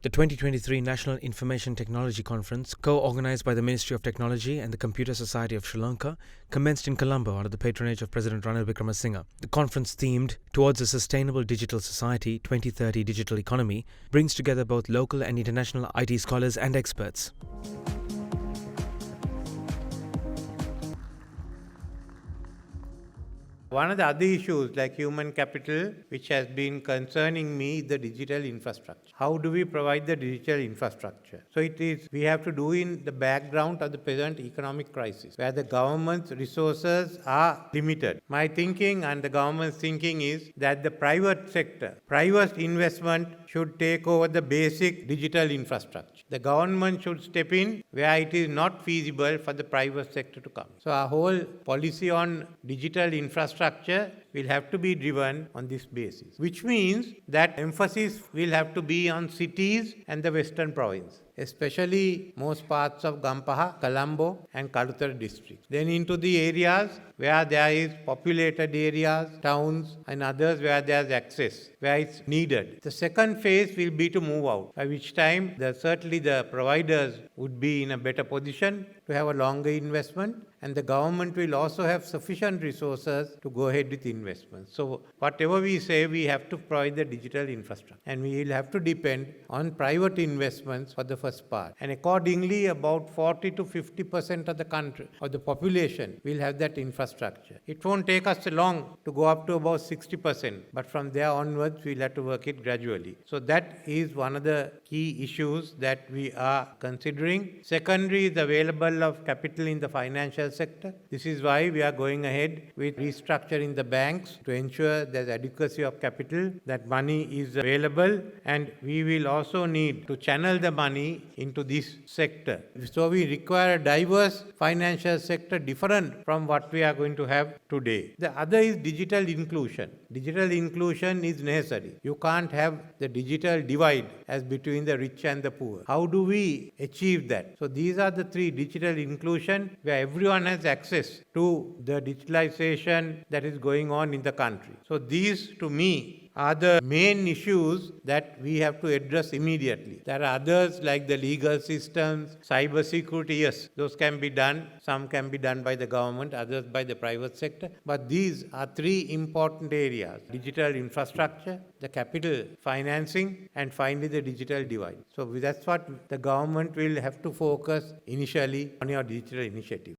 The 2023 National Information Technology Conference, co-organized by the Ministry of Technology and the Computer Society of Sri Lanka, commenced in Colombo under the patronage of President Ranil Wickremesinghe. The conference, themed Towards a Sustainable Digital Society 2030 Digital Economy, brings together both local and international IT scholars and experts. One of the other issues like human capital, which has been concerning me, is the digital infrastructure. How do we provide the digital infrastructure? So we have to do in the background of the present economic crisis, where the government's resources are limited. My thinking and the government's thinking is that the private sector, private investment should take over the basic digital infrastructure. The government should step in where it is not feasible for the private sector to come. So our whole policy on digital infrastructure will have to be driven on this basis, which means that emphasis will have to be on cities and the western province, especially most parts of Gampaha, Colombo and Kalutara districts. Then into the areas where there is populated areas, towns and others where there is access, where it's needed. The second phase will be to move out, by which time certainly the providers would be in a better position to have a longer investment, and the government will also have sufficient resources to go ahead with investments. So whatever we say, we have to provide the digital infrastructure, and we will have to depend on private investments for the first part. And accordingly, about 40 to 50% of the country, of the population, will have that infrastructure. It won't take us long to go up to about 60%, but from there onwards, we'll have to work it gradually. So that is one of the key issues that we are considering. Secondary is available of capital in the financial sector. This is why we are going ahead with restructuring the banks to ensure there's adequacy of capital, that money is available, and we will also need to channel the money into this sector. So we require a diverse financial sector different from what we are going to have today. The other is digital inclusion. Digital inclusion is necessary. You can't have the digital divide as between the rich and the poor. How do we achieve that? So these are the three: digital inclusion, where everyone has access to the digitalization that is going on in the country. So these, to me, are the main issues that we have to address immediately. There are others like the legal systems, cyber security. Yes, those can be done. Some can be done by the government, others by the private sector. But these are three important areas: digital infrastructure, the capital financing, and finally the digital divide. So that's what the government will have to focus initially on your digital initiative.